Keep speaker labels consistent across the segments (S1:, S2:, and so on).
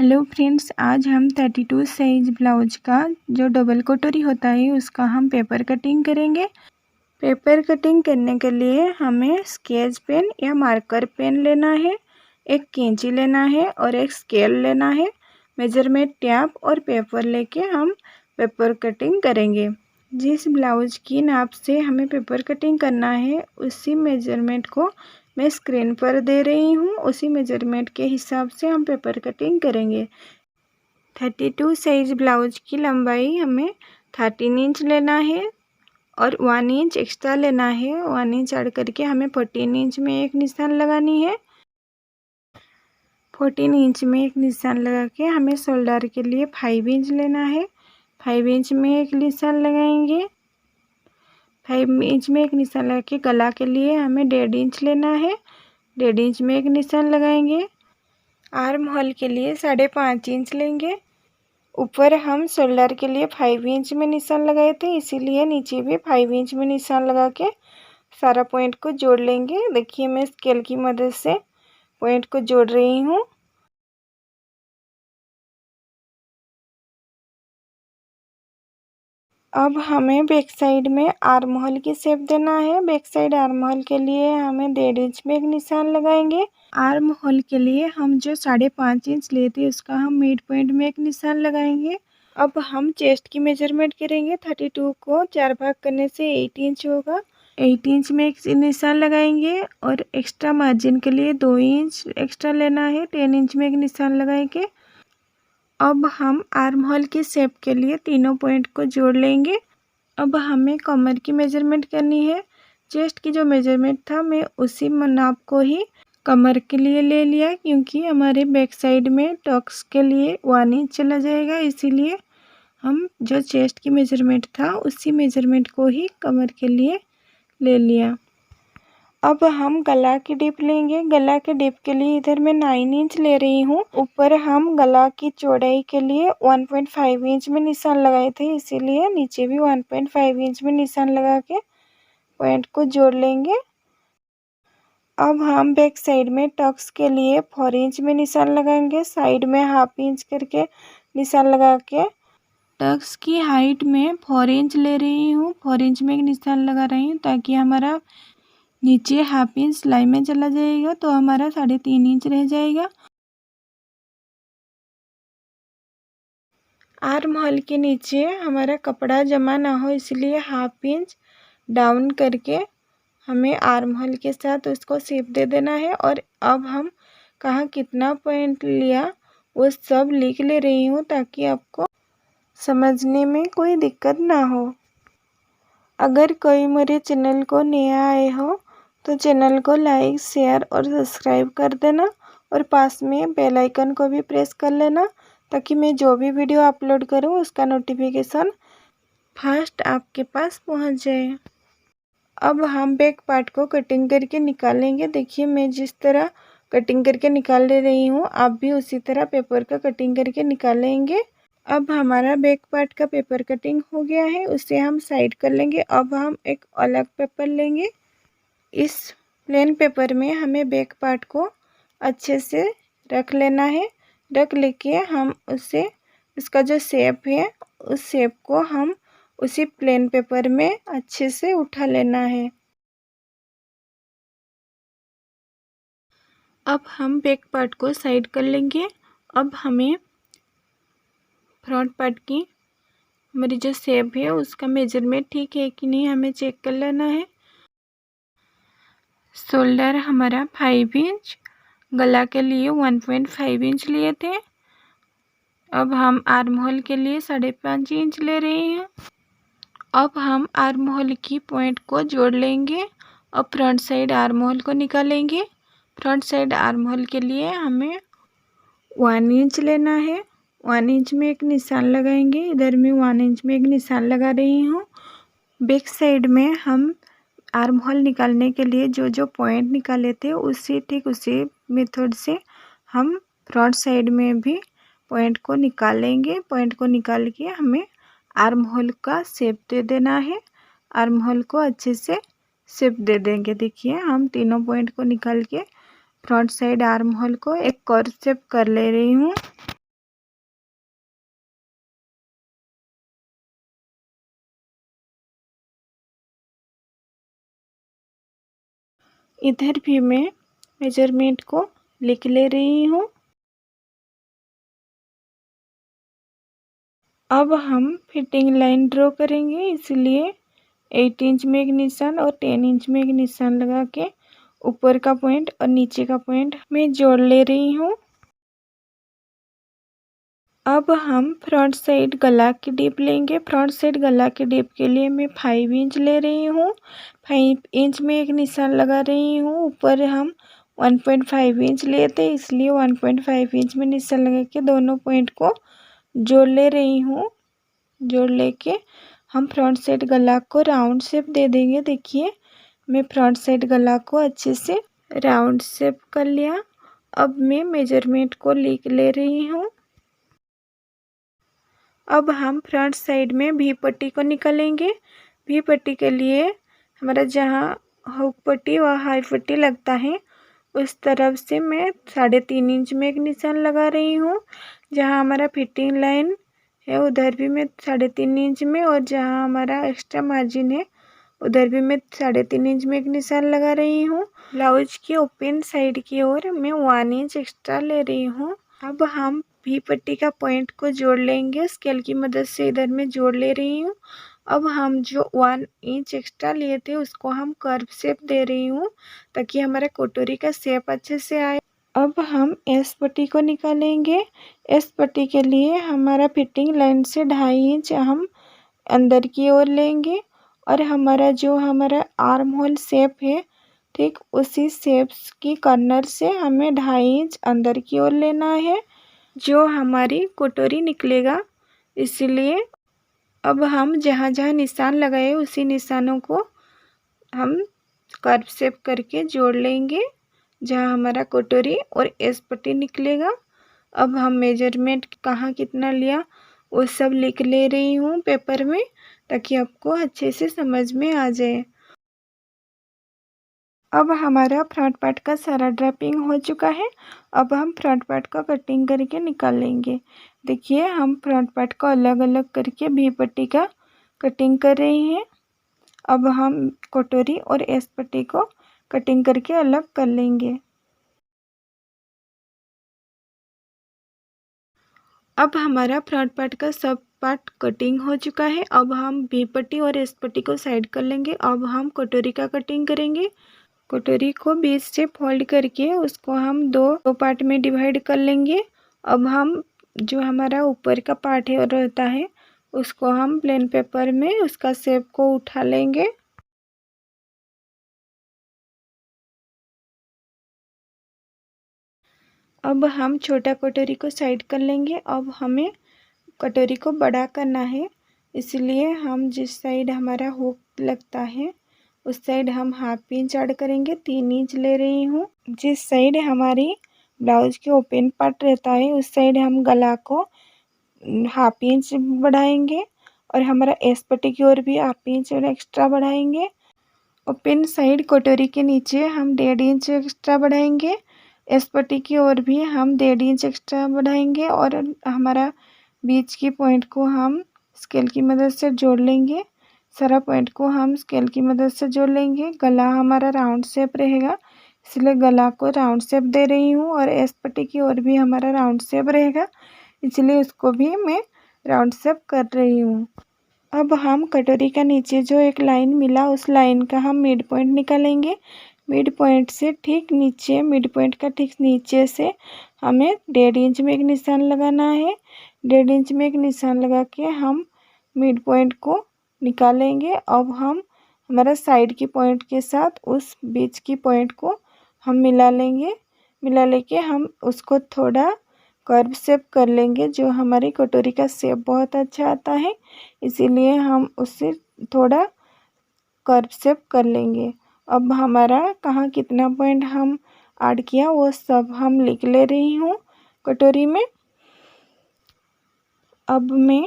S1: Hello friends, आज हम 32 size blouse का जो डबल कटोरी होता है उसका हम पेपर कटिंग करेंगे। पेपर कटिंग करने के लिए हमें स्केच पेन या मार्कर पेन लेना है, एक कैंची लेना है और एक स्केल लेना है। मेजरमेंट टैप और पेपर लेके हम पेपर कटिंग करेंगे। जिस ब्लाउज की नाप से हमें पेपर कटिंग करना है उसी मेजरमेंट को मैं स्क्रीन पर दे रही हूँ। उसी मेजरमेंट के हिसाब से हम पेपर कटिंग करेंगे। 32 साइज ब्लाउज की लंबाई हमें 13 इंच लेना है और 1 इंच एक्स्ट्रा लेना है। 1 इंच ऐड करके हमें 14 इंच में एक निशान लगानी है। 14 इंच में एक निशान लगा के हमें शोल्डर के लिए 5 इंच लेना है। 5 इंच में एक निशान लगाएंगे। 5 इंच में एक निशान लगा के गला के लिए हमें 1.5 इंच लेना है। 1.5 इंच में एक निशान लगाएंगे। आर्म होल के लिए 5.5 इंच लेंगे। ऊपर हम शोल्डर के लिए 5 इंच में निशान लगाए थे, इसीलिए नीचे भी 5 इंच में निशान लगा के सारा पॉइंट को जोड़ लेंगे। देखिए मैं स्केल की मदद से पॉइंट को जोड़ रही हूँ। अब हमें बैक साइड में आर्म होल की शेप देना है। बैक साइड आर्म होल के लिए हमें 1.5 इंच में एक निशान लगाएंगे। आर्म होल के लिए हम जो 5.5 इंच लिए थे उसका हम मिड पॉइंट में एक निशान लगाएंगे। अब हम चेस्ट की मेजरमेंट करेंगे। 32 को 4 भाग करने से 8 इंच होगा। 8 इंच में एक निशान लगाएंगे और एक्स्ट्रा मार्जिन के लिए 2 इंच एक्स्ट्रा लेना है। 10 इंच में एक निशान लगाएंगे। अब हम आर्म होल की शेप के लिए तीनों पॉइंट को जोड़ लेंगे। अब हमें कमर की मेजरमेंट करनी है। चेस्ट की जो मेजरमेंट था मैं उसी नाप को ही कमर के लिए ले लिया, क्योंकि हमारे बैक साइड में टक्स के लिए 1 इंच चला जाएगा, इसीलिए हम जो चेस्ट की मेजरमेंट था उसी मेजरमेंट को ही कमर के लिए ले लिया। अब हम गला की डिप लेंगे। गला के डिप के लिए इधर मैं 9 इंच ले रही हूँ। ऊपर हम गला की चौड़ाई के लिए 1.5 इंच में निशान लगाए थे, इसीलिए नीचे भी 1.5 इंच में निशान लगा के पॉइंट को जोड़ लेंगे। अब हम बैक साइड में टक्स के लिए 4 इंच में निशान लगाएंगे। साइड में 1/2 इंच करके निशान लगा के टक्स की हाइट में 4 इंच ले रही हूँ। 4 इंच में एक निशान लगा रही हूँ ताकि हमारा नीचे 1/2 इंच सिलाई में चला जाएगा, तो हमारा 3.5 इंच रह जाएगा। आर्म होल के नीचे हमारा कपड़ा जमा ना हो, इसलिए 1/2 इंच डाउन करके हमें आर्म होल के साथ उसको शेप दे देना है। और अब हम कहाँ कितना पॉइंट लिया वो सब लिख ले रही हूँ ताकि आपको समझने में कोई दिक्कत ना हो। अगर कोई मेरे चैनल को नया आए हो तो चैनल को लाइक, शेयर और सब्सक्राइब कर देना और पास में बेल आइकन को भी प्रेस कर लेना ताकि मैं जो भी वीडियो अपलोड करूं उसका नोटिफिकेशन फर्स्ट आपके पास पहुंच जाए। अब हम बैक पार्ट को कटिंग करके निकालेंगे। देखिए मैं जिस तरह कटिंग करके निकाल ले रही हूँ, आप भी उसी तरह पेपर का कटिंग करके निकालेंगे। अब हमारा बैक पार्ट का पेपर कटिंग हो गया है, उसे हम साइड कर लेंगे। अब हम एक अलग पेपर लेंगे। इस प्लेन पेपर में हमें बैक पार्ट को अच्छे से रख लेना है। रख लेके हम उससे उसका जो शेप है उस शेप को हम उसी प्लेन पेपर में अच्छे से उठा लेना है। अब हम बैक पार्ट को साइड कर लेंगे। अब हमें फ्रंट पार्ट की हमारी जो शेप है उसका मेजरमेंट ठीक है कि नहीं हमें चेक कर लेना है। शोल्डर हमारा 5 इंच, गला के लिए 1.5 इंच लिए थे। अब हम आर्म होल के लिए 5.5 इंच ले रहे हैं। अब हम आर्म होल की पॉइंट को जोड़ लेंगे और फ्रंट साइड आर्म होल को निकालेंगे। फ्रंट साइड आर्म होल के लिए हमें 1 इंच लेना है। 1 इंच में एक निशान लगाएंगे। इधर मैं 1 इंच में एक निशान लगा रही हूँ। बैक साइड में हम आर्म होल निकालने के लिए जो जो पॉइंट निकाले थे ठीक उसी मेथड से हम फ्रंट साइड में भी पॉइंट को निकालेंगे। पॉइंट को निकाल के हमें आर्म होल का शेप दे देना है। आर्म होल को अच्छे से शेप दे देंगे। देखिए हम तीनों पॉइंट को निकाल के फ्रंट साइड आर्म होल को एक कर्व शेप कर ले रही हूँ। इधर भी मैं मेजरमेंट को लिख ले रही हूँ। अब हम फिटिंग लाइन ड्रॉ करेंगे, इसलिए 8 इंच में एक निशान और 10 इंच में एक निशान लगा के ऊपर का पॉइंट और नीचे का पॉइंट मैं जोड़ ले रही हूँ। अब हम फ्रंट साइड गला की डीप लेंगे। फ्रंट साइड गला की डीप के लिए मैं 5 इंच ले रही हूँ। 5 इंच में एक निशान लगा रही हूँ। ऊपर हम 1.5 इंच लेते, इसलिए 1.5 इंच में निशान लगा के दोनों पॉइंट को जोड़ ले रही हूँ। जोड़ लेके हम फ्रंट साइड गला को राउंड शेप दे देंगे। देखिए मैं फ्रंट साइड गला को अच्छे से राउंड शेप कर लिया। अब मैं मेजरमेंट को लिख ले रही हूँ। अब हम फ्रंट साइड में वी पट्टी को निकालेंगे। वी पट्टी के लिए हमारा जहाँ हुक पट्टी व हाई पट्टी लगता है उस तरफ से मैं 3.5 इंच में एक निशान लगा रही हूँ। जहाँ हमारा फिटिंग लाइन है उधर भी मैं 3.5 इंच में, और जहाँ हमारा एक्स्ट्रा मार्जिन है उधर भी मैं 3.5 इंच में एक निशान लगा रही हूँ। ब्लाउज की ओपन साइड की ओर मैं 1 इंच एक्स्ट्रा ले रही हूँ। अब हम वी पट्टी का पॉइंट को जोड़ लेंगे। स्केल की मदद से इधर मैं जोड़ ले रही हूँ। अब हम जो 1 इंच एक्स्ट्रा लिए थे उसको हम कर्व शेप दे रही हूँ ताकि हमारा कटोरी का शेप अच्छे से आए। अब हम एस पट्टी को निकालेंगे। एस पट्टी के लिए हमारा फिटिंग लाइन से 2.5 इंच हम अंदर की ओर लेंगे, और हमारा आर्म होल शेप है ठीक उसी शेप्स की कॉर्नर से हमें 2.5 इंच अंदर की ओर लेना है जो हमारी कटोरी निकलेगा। इसलिए अब हम जहाँ जहाँ निशान लगाए उसी निशानों को हम कर्व शेप करके जोड़ लेंगे जहाँ हमारा कटोरी और एस पट्टी निकलेगा। अब हम मेजरमेंट कहाँ कितना लिया वो सब लिख ले रही हूँ पेपर में ताकि आपको अच्छे से समझ में आ जाए। अब हमारा फ्रंट पार्ट का सारा ड्रैपिंग हो चुका है। अब हम फ्रंट पार्ट का कटिंग करके निकाल लेंगे। देखिए हम फ्रंट पार्ट को अलग अलग करके वी पट्टी का कटिंग कर रही हैं। अब हम कटोरी और एस पट्टी को कटिंग करके अलग कर लेंगे। अब हमारा फ्रंट पार्ट का सब पार्ट कटिंग हो चुका है। अब हम वी पट्टी और एस पट्टी को साइड कर लेंगे। अब हम कटोरी का कटिंग करेंगे। कटोरी को बीच से फोल्ड करके उसको हम दो पार्ट में डिवाइड कर लेंगे। अब हम जो हमारा ऊपर का पार्ट है रहता है उसको हम प्लेन पेपर में उसका शेप को उठा लेंगे। अब हम छोटा कटोरी को साइड कर लेंगे। अब हमें कटोरी को बड़ा करना है, इसलिए हम जिस साइड हमारा हुक लगता है उस साइड हम 1/2 इंच ऐड करेंगे। 3 इंच ले रही हूँ। जिस साइड हमारी ब्लाउज के ओपन पार्ट रहता है उस साइड हम गला को 1/2 इंच बढ़ाएंगे, और हमारा एस पट्टी की ओर भी 1/2 इंच और एक्स्ट्रा बढ़ाएंगे। ओपन साइड कटोरी के नीचे हम 1.5 इंच एक्स्ट्रा बढ़ाएंगे। एस पट्टी की ओर भी हम 1.5 इंच एक्स्ट्रा बढ़ाएंगे, और हमारा बीच की पॉइंट को हम स्केल की मदद से जोड़ लेंगे। सारा पॉइंट को हम स्केल की मदद से जोड़ लेंगे। गला हमारा राउंड शेप रहेगा, इसलिए गला को राउंड शेप दे रही हूँ, और एस पट्टी की ओर भी हमारा राउंड शेप रहेगा, इसलिए उसको भी मैं राउंड शेप कर रही हूँ। अब हम कटोरी का नीचे जो एक लाइन मिला उस लाइन का हम मिड पॉइंट निकालेंगे। मिड पॉइंट से ठीक नीचे, मिड पॉइंट का ठीक नीचे से हमें 1.5 इंच में एक निशान लगाना है। 1.5 इंच में एक निशान लगा के हम मिड पॉइंट को निकालेंगे। अब हम हमारा साइड की पॉइंट के साथ उस बीच की पॉइंट को हम मिला लेंगे। मिला लेके हम उसको थोड़ा कर्व शेप कर लेंगे। जो हमारी कटोरी का शेप बहुत अच्छा आता है, इसीलिए हम उससे थोड़ा कर्व शेप कर लेंगे। अब हमारा कहाँ कितना पॉइंट हम ऐड किया वो सब हम लिख ले रही हूँ कटोरी में। अब मैं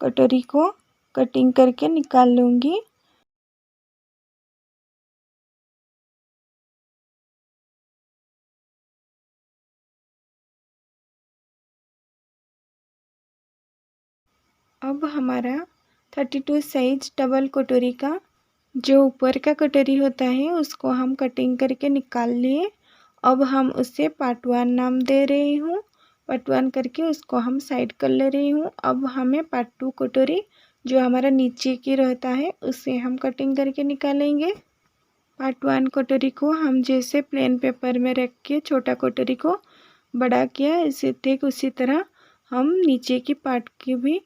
S1: कटोरी को कटिंग करके निकाल लूँगी। अब हमारा 32 साइज डबल कटोरी का जो ऊपर का कटोरी होता है उसको हम कटिंग करके निकाल लिए। अब हम उसे पार्ट 1 नाम दे रही हूँ। पार्ट 1 करके उसको हम साइड कर ले रही हूँ। अब हमें पार्ट 2 कटोरी जो हमारा नीचे की रहता है उसे हम कटिंग करके निकालेंगे। पार्ट 1 कटोरी को हम जैसे प्लेन पेपर में रख के छोटा कटोरी को बड़ा किया, इसी ठीक उसी तरह हम नीचे की पार्ट की भी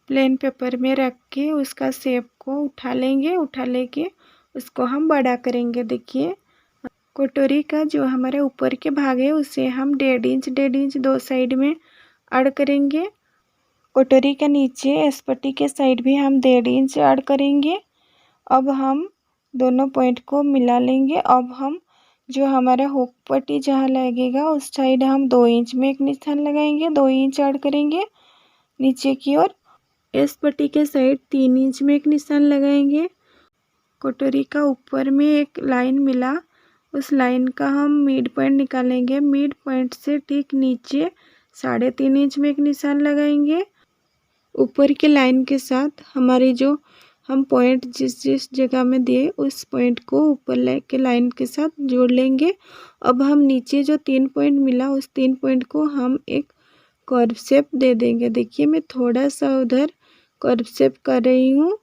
S1: प्लेन पेपर में रख के उसका शेप को उठा लेंगे। उठा लेके उसको हम बड़ा करेंगे। देखिए कटोरी का जो हमारे ऊपर के भाग है उसे हम 1.5 इंच दो साइड में ऐड करेंगे। कटोरी के नीचे इस पट्टी के साइड भी हम 1.5 इंच ऐड करेंगे। अब हम दोनों पॉइंट को मिला लेंगे। अब हम जो हमारा हुक पट्टी जहाँ लगेगा उस साइड हम 2 इंच में एक निशान लगाएंगे, 2 इंच ऐड करेंगे नीचे की ओर। इस पट्टी के साइड 3 इंच में एक निशान लगाएंगे। कटोरी का ऊपर में एक लाइन मिला, उस लाइन का हम मिड पॉइंट निकालेंगे। मिड पॉइंट से ठीक नीचे 3.5 इंच में एक निशान लगाएंगे। ऊपर के लाइन के साथ हमारी जो हम पॉइंट जिस जगह में दिए उस पॉइंट को ऊपर के लाइन के साथ जोड़ लेंगे। अब हम नीचे जो 3 पॉइंट मिला उस 3 पॉइंट को हम एक कर्व शेप दे देंगे। देखिए मैं थोड़ा सा उधर कर्व शेप कर रही हूँ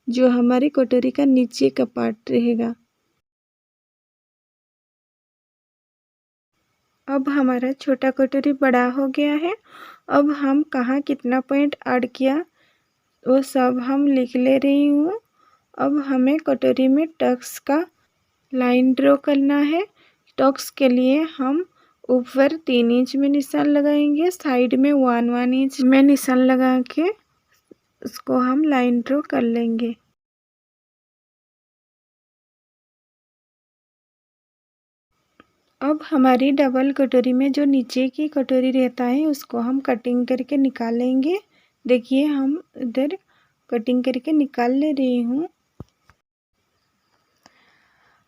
S1: जो हमारी कटोरी का नीचे का पार्ट रहेगा। अब हमारा छोटा कटोरी बड़ा हो गया है। अब हम कहाँ कितना पॉइंट ऐड किया वो सब हम लिख ले रही हूँ। अब हमें कटोरी में टक्स का लाइन ड्रॉ करना है। टक्स के लिए हम ऊपर 3 इंच में निशान लगाएंगे, साइड में 1 इंच में निशान लगा के उसको हम लाइन ड्रॉ कर लेंगे। अब हमारी डबल कटोरी में जो नीचे की कटोरी रहता है उसको हम कटिंग करके निकालेंगे। देखिए हम इधर कटिंग करके निकाल ले रही हूँ।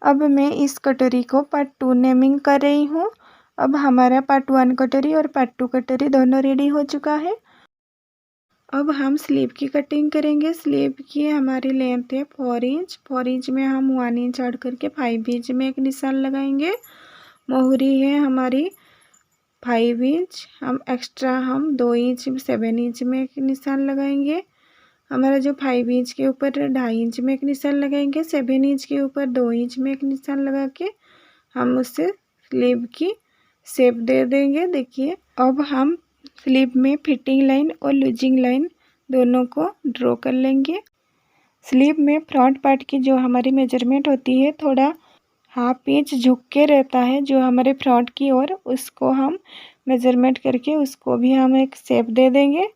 S1: अब मैं इस कटोरी को पार्ट 2 नेमिंग कर रही हूँ। अब हमारा पार्ट 1 कटोरी और पार्ट 2 कटोरी दोनों रेडी हो चुका है। अब हम स्लीव की कटिंग करेंगे। स्लीव की हमारी लेंथ है 4 इंच। 4 इंच में हम 1 इंच ऐड करके 5 इंच में एक निशान लगाएंगे। मोहरी है हमारी 5 इंच, हम एक्स्ट्रा हम 2 इंच 7 इंच में एक निशान लगाएंगे। हमारा जो 5 इंच के ऊपर 2.5 इंच में एक निशान लगाएंगे। 7 इंच के ऊपर 2 इंच में एक निशान लगा के हम उससे स्लीव की शेप दे देंगे। देखिए अब हम स्लीव में फिटिंग लाइन और लूजिंग लाइन दोनों को ड्रॉ कर लेंगे। स्लीव में फ्रंट पार्ट की जो हमारी मेजरमेंट होती है थोड़ा हाफ इंच झुक के रहता है जो हमारे फ्रंट की ओर, उसको हम मेजरमेंट करके उसको भी हम एक शेप दे देंगे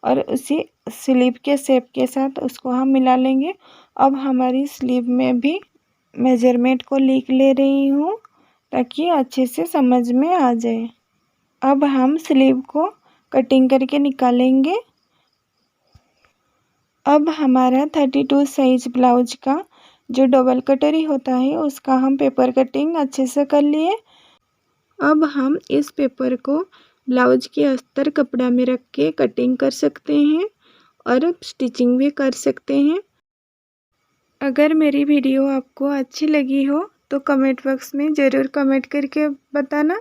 S1: और उसी स्लीव के शेप के साथ उसको हम मिला लेंगे। अब हमारी स्लीव में भी मेजरमेंट को लिख ले रही हूँ ताकि अच्छे से समझ में आ जाए। अब हम स्लीव को कटिंग करके निकालेंगे। अब हमारा 32 साइज ब्लाउज का जो डबल कटोरी होता है उसका हम पेपर कटिंग अच्छे से कर लिए। अब हम इस पेपर को ब्लाउज के अस्तर कपड़ा में रख के कटिंग कर सकते हैं और स्टिचिंग भी कर सकते हैं। अगर मेरी वीडियो आपको अच्छी लगी हो तो कमेंट बॉक्स में ज़रूर कमेंट करके बताना।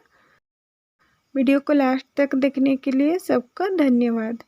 S1: वीडियो को लास्ट तक देखने के लिए सबका धन्यवाद।